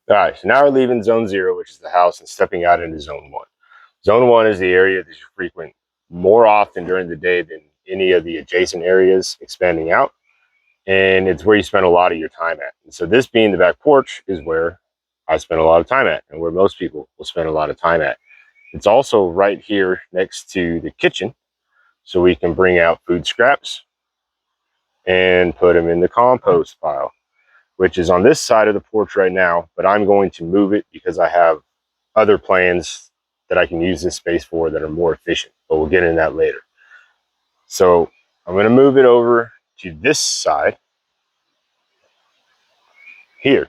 All right, so now we're leaving zone 0, which is the house, and stepping out into zone 1. Zone 1 is the area that you frequent more often during the day than any of the adjacent areas expanding out. And it's where you spend a lot of your time at. And so this being the back porch is where I spend a lot of time at, and where most people will spend a lot of time at. It's also right here next to the kitchen, so we can bring out food scraps and put them in the compost pile, which is on this side of the porch right now, but I'm going to move it because I have other plans that I can use this space for that are more efficient, but we'll get into that later. So I'm going to move it over to this side here.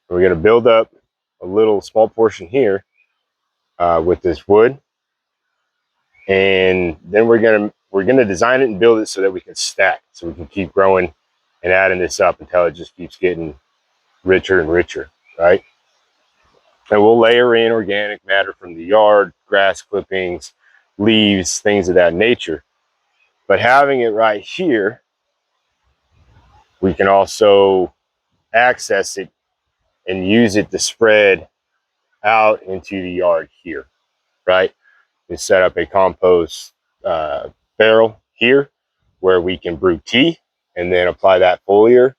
We're going to build up a little small portion here with this wood, and then we're gonna design it and build it so that we can stack, so we can keep growing and adding this up until it just keeps getting richer and richer, right? And we'll layer in organic matter from the yard, grass clippings, leaves, things of that nature. But having it right here, we can also access it and use it to spread out into the yard here, right? We set up a compost barrel here where we can brew tea and then apply that foliar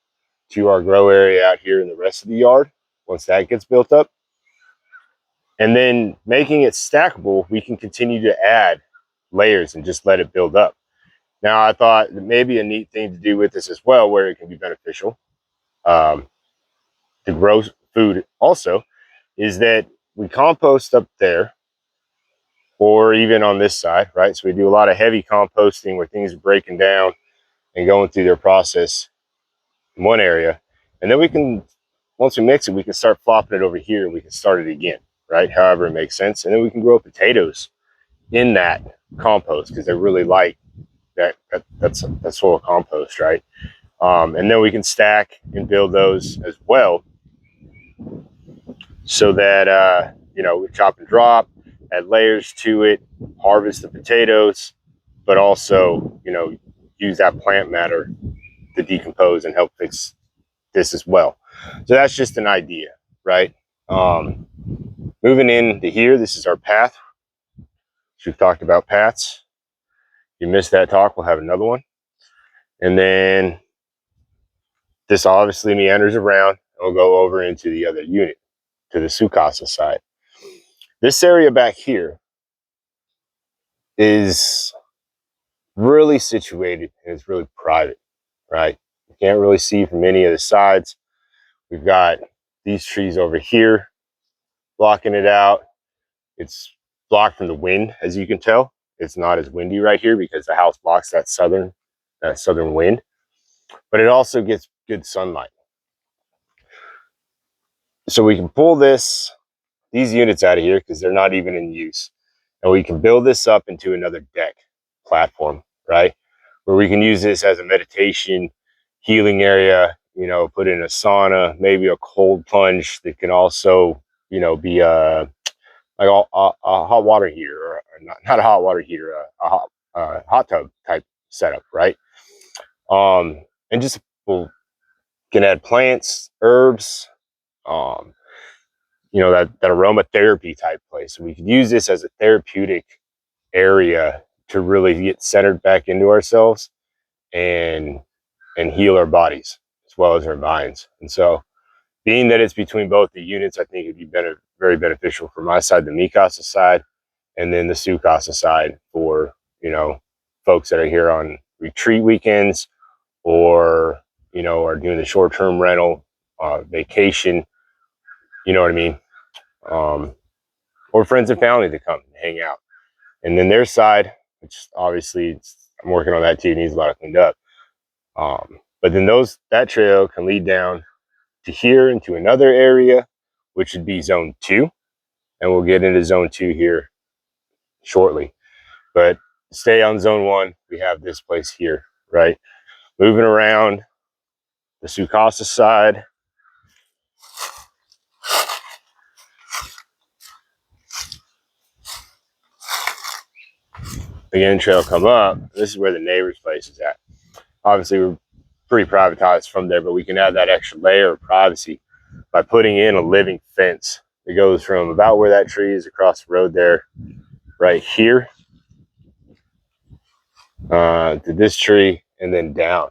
to our grow area out here in the rest of the yard once that gets built up. And then making it stackable, we can continue to add layers and just let it build up. Now, I thought that maybe a neat thing to do with this as well, where it can be beneficial to grow food also, is that we compost up there or even on this side, right? So we do a lot of heavy composting where things are breaking down and going through their process in one area. And then we can, once we mix it, we can start flopping it over here and we can start it again, right? However it makes sense. And then we can grow potatoes in that compost because they really like that soil compost, right? And then we can stack and build those as well so that, we chop and drop, add layers to it, harvest the potatoes, but also, use that plant matter to decompose and help fix this as well. So that's just an idea, right? Moving into here, this is our path. So we've talked about paths. If you missed that talk, we'll have another one. And then this obviously meanders around. We'll go over into the other unit, to the Sukasa side. This area back here is really situated and it's really private, right? You can't really see from any of the sides. We've got these trees over here blocking it out. It's blocked from the wind, as you can tell. It's not as windy right here because the house blocks that southern wind, but it also gets good sunlight. So we can pull these units out of here because they're not even in use. And we can build this up into another deck platform, right? Where we can use this as a meditation, healing area, put in a sauna, maybe a cold plunge that can also, be like a hot water heater, or not a hot water heater, a hot tub type setup, right? And just we'll can add plants, herbs, that aromatherapy type place. So we could use this as a therapeutic area to really get centered back into ourselves and heal our bodies as well as our minds. And so being that it's between both the units, I think it'd be very beneficial for my side, the Mikasa side, and then the Sukasa side for, folks that are here on retreat weekends or, are doing the short-term rental, vacation, you know what I mean? Or friends and family to come and hang out. And then their side, which obviously I'm working on that too, needs a lot of cleaned up. But then that trail can lead down to here into another area, which would be zone 2. And we'll get into zone 2 here shortly. But stay on zone 1, we have this place here, right? Moving around the Sukasa side. Again, trail come up. This is where the neighbor's place is at. Obviously, we're pretty privatized from there, but we can add that extra layer of privacy by putting in a living fence. It goes from about where that tree is across the road there, right here, to this tree, and then down.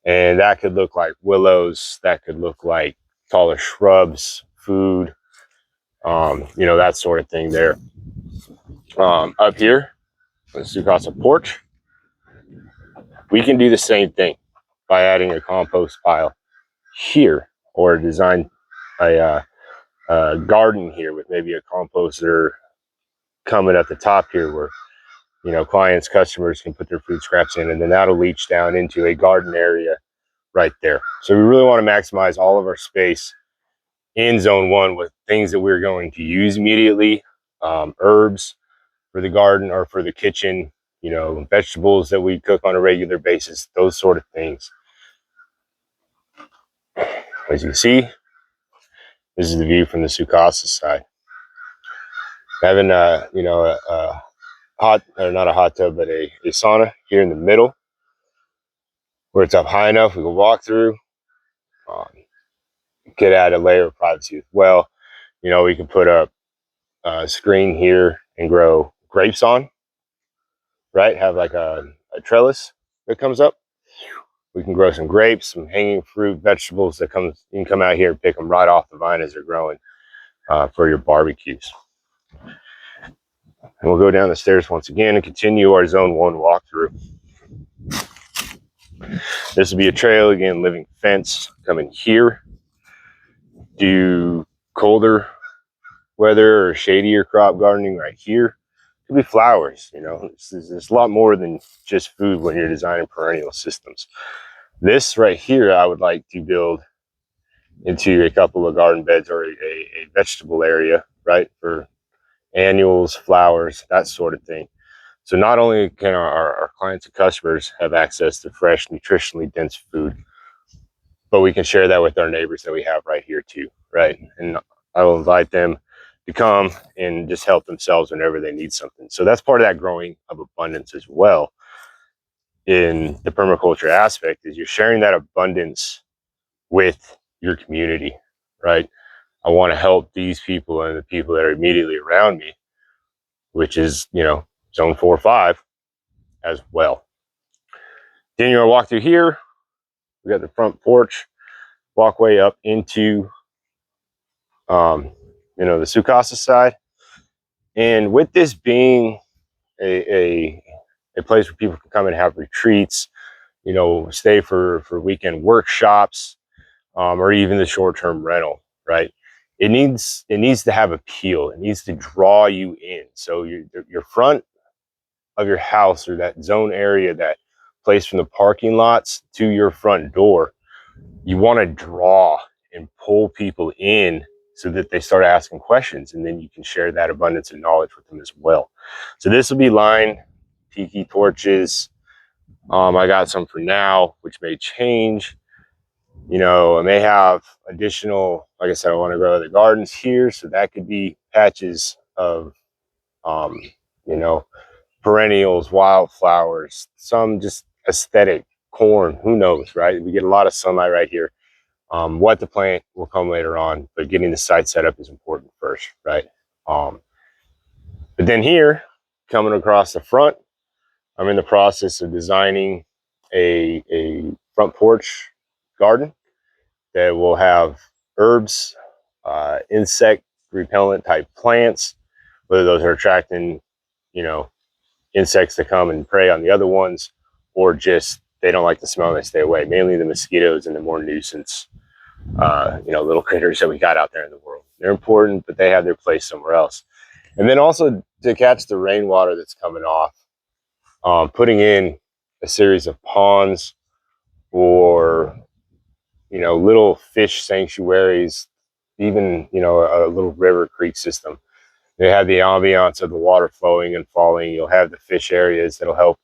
And that could look like willows, that could look like taller shrubs, food, you know, that sort of thing there. Up here, let's do across a porch, we can do the same thing by adding a compost pile here, or design a garden here with maybe a composter coming at the top here, where, you know, clients, customers can put their food scraps in, and then that'll leach down into a garden area right there. So we really want to maximize all of our space in zone 1 with things that we're going to use immediately, herbs for the garden or for the kitchen, you know, vegetables that we cook on a regular basis, those sort of things. As you can see, this is the view from the Sukasa side. Having you know, a hot, or not a hot tub, but a sauna here in the middle, where it's up high enough we can walk through. Could add a layer of privacy as well. You know, we can put up a screen here and grow grapes on, right? Have like a trellis that comes up. We can grow some grapes, some hanging fruit, vegetables that you can come out here and pick them right off the vine as they're growing, for your barbecues. And we'll go down the stairs once again and continue our zone 1 walkthrough. This will be a trail again, living fence coming here. Do colder weather or shadier crop gardening right here. Could be flowers, you know. There's a lot more than just food when you're designing perennial systems. This right here, I would like to build into a couple of garden beds, or a vegetable area, right, for annuals, flowers, that sort of thing. So not only can our clients and customers have access to fresh, nutritionally dense food, but we can share that with our neighbors that we have right here too, right? And I will invite them to come and just help themselves whenever they need something. So that's part of that growing of abundance as well. In the permaculture aspect, is you're sharing that abundance with your community, right? I want to help these people and the people that are immediately around me, which is, you know, zone 4 or 5 as well. Then you're gonna walk through here. We got the front porch, walkway up into, you know, the Sukasa side. And with this being a place where people can come and have retreats, you know, stay for weekend workshops, or even the short-term rental, right? It needs to have appeal. It needs to draw you in. So your front of your house, or that zone area, that place from the parking lots to your front door, you want to draw and pull people in so that they start asking questions, and then you can share that abundance of knowledge with them as well. So this will be lined, tiki torches. I got some for now, which may change. You know, I may have additional, like I said, I want to grow the gardens here, so that could be patches of, you know, perennials, wildflowers, some just aesthetic, corn, who knows, right? We get a lot of sunlight right here. What to plant will come later on, but getting the site set up is important first, right? But then here, coming across the front, I'm in the process of designing a front porch garden that will have herbs, insect repellent type plants, whether those are attracting, you know, insects to come and prey on the other ones, or just they don't like the smell and they stay away. Mainly the mosquitoes and the more nuisance, you know, little critters that we got out there in the world. They're important, but they have their place somewhere else. And then also to catch the rainwater that's coming off, putting in a series of ponds, or, you know, little fish sanctuaries, even, you know, a little river creek system. They have the ambiance of the water flowing and falling. You'll have the fish areas that'll help,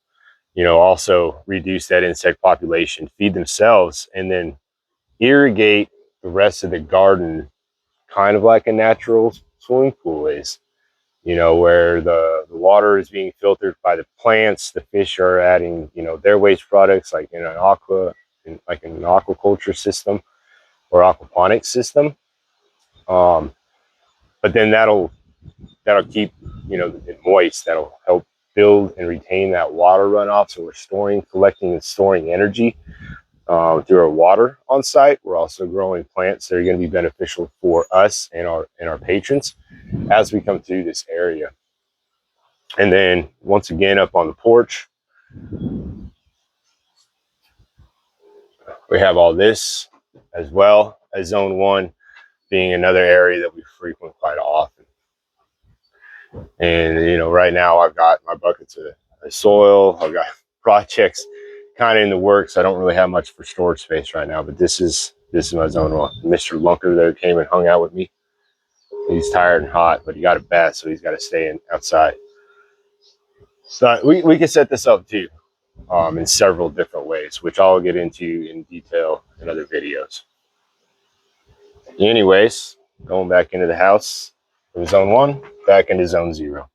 you know, also reduce that insect population, feed themselves, and then irrigate the rest of the garden, kind of like a natural swimming pool is, you know, where the water is being filtered by the plants. The fish are adding, you know, their waste products, like in an aquaculture system or aquaponics system. But then that'll keep, you know, it moist. That'll help build and retain that water runoff. So we're collecting and storing energy through our water on site. We're also growing plants that are going to be beneficial for us and our patrons as we come through this area. And then once again, up on the porch, we have all this, as well as zone 1 being another area that we frequent quite often. And, you know, right now I've got my buckets of soil. I've got projects kind of in the works. I don't really have much for storage space right now, but this is my zone 1. Mr. Lunker there came and hung out with me. He's tired and hot, but he got a bat, so he's got to stay outside. So we can set this up too, in several different ways, which I'll get into in detail in other videos. Anyways, going back into the house from zone 1, back into zone 0.